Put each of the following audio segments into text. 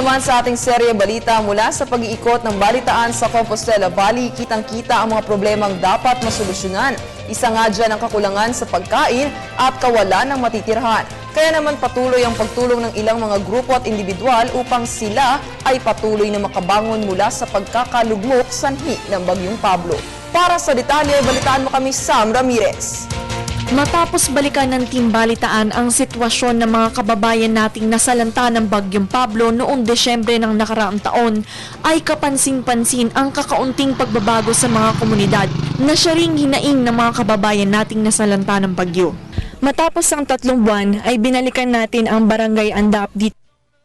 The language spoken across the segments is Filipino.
naman sa ating serye balita mula sa pag-iikot ng balitaan sa Compostela Valley, kitang-kita ang mga problemang dapat masolusyonan. Isa nga dyan ang kakulangan sa pagkain at kawalan ng matitirhan. Kaya naman patuloy ang pagtulong ng ilang mga grupo at individual upang sila ay patuloy na makabangon mula sa pagkakalugmok sanhi ng Bagyong Pablo. Para sa detalye, balitaan mo kami, Sam Ramirez. Matapos balikan ng Team Balitaan ang sitwasyon ng mga kababayan nating nasalanta ng Bagyong Pablo noong Desyembre ng nakaraang taon, ay kapansin-pansin ang kakaunting pagbabago sa mga komunidad na siya ring hinaing ng mga kababayan nating nasalanta ng bagyo. Matapos ang 3 buwan ay binalikan natin ang Barangay Andap dito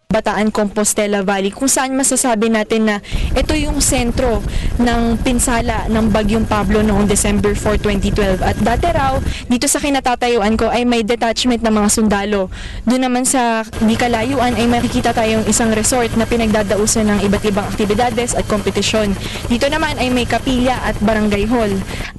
Bataan, Compostela Valley, kung saan masasabi natin na ito yung sentro ng pinsala ng Bagyong Pablo noong December 4, 2012. At dati raw, dito sa kinatatayuan ko ay may detachment ng mga sundalo. Doon naman sa di kalayuan ay makikita tayong isang resort na pinagdadausan ng iba't ibang aktibidades at kompetisyon. Dito naman ay may kapilya at barangay hall.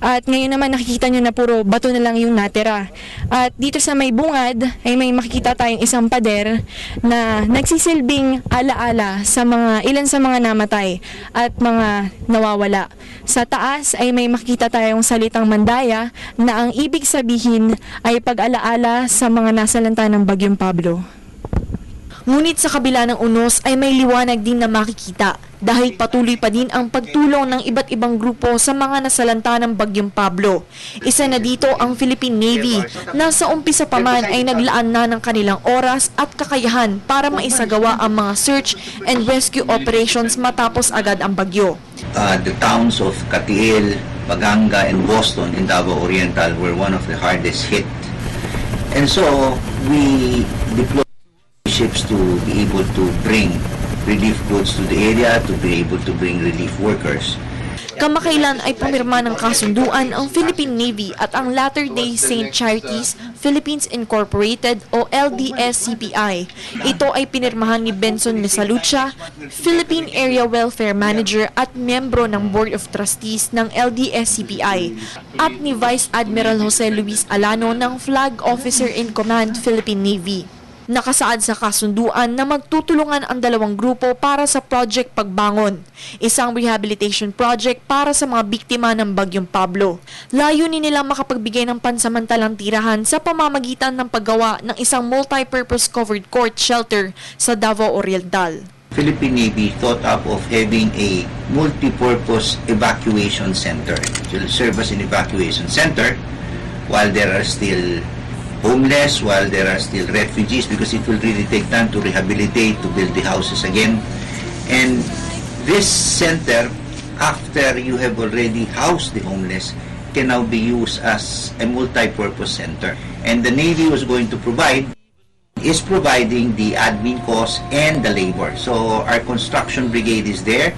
At ngayon naman nakikita nyo na puro bato na lang yung natira. At dito sa may bungad ay may makikita tayong isang pader na nagsisilbing alaala sa ilan sa mga namatay at mga nawawala. Sa taas ay may makikita tayong salitang Mandaya na ang ibig sabihin ay pag-alaala sa mga nasalanta ng Bagyong Pablo. Ngunit sa kabila ng unos ay may liwanag din na makikita dahil patuloy pa din ang pagtulong ng iba't ibang grupo sa mga nasalanta ng Bagyong Pablo. Isa na dito ang Philippine Navy na sa umpisa pa man ay naglaan na ng kanilang oras at kakayahan para maisagawa ang mga search and rescue operations matapos agad ang bagyo. The towns of Katiil, Baganga, and Boston in Davao Oriental were one of the hardest hit. And so we deployed ships to be able to bring relief goods to the area, to be able to bring relief workers. Kamakailan ay pumirma ng kasunduan ang Philippine Navy at ang Latter-day Saint Charities Philippines Incorporated o LDS-CPI. Ito ay pinirmahan ni Benson Mesalucha, Philippine Area Welfare Manager at miyembro ng Board of Trustees ng LDS-CPI, at ni Vice Admiral Jose Luis Alano ng Flag Officer in Command Philippine Navy. Nakasaad sa kasunduan na magtutulungan ang dalawang grupo para sa Project Pagbangon, isang rehabilitation project para sa mga biktima ng Bagyong Pablo. Layunin nilang makapagbigay ng pansamantalang tirahan sa pamamagitan ng paggawa ng isang multi-purpose covered court shelter sa Davao Oriental. Philippine Navy thought up of having a multi-purpose evacuation center. It will serve as an evacuation center while there are still homeless, while there are still refugees, because it will really take time to rehabilitate, to build the houses again. And this center, after you have already housed the homeless, can now be used as a multi-purpose center. And the Navy is providing the admin costs and the labor. So our construction brigade is there.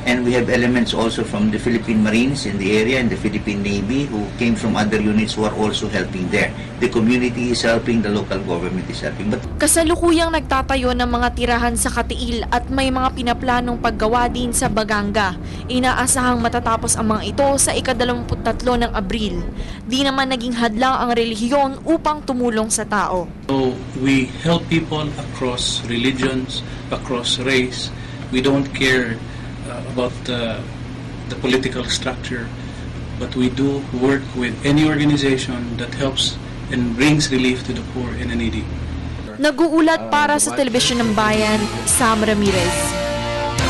And we have elements also from the Philippine Marines in the area and the Philippine Navy who came from other units who are also helping there. The community is helping, the local government is helping. Kasalukuyang nagtatayo ng mga tirahan sa Katiil at may mga pinaplanong paggawa din sa Baganga. Inaasahang matatapos ang mga ito sa ika-23 ng Abril. Di naman naging hadlang ang relihiyon upang tumulong sa tao. So we help people across religions, across race. We don't care about the political structure, but we do work with any organization that helps and brings relief to the poor and the needy. Nag-uulat para sa Telebisyon ng Bayan, Sam Ramirez.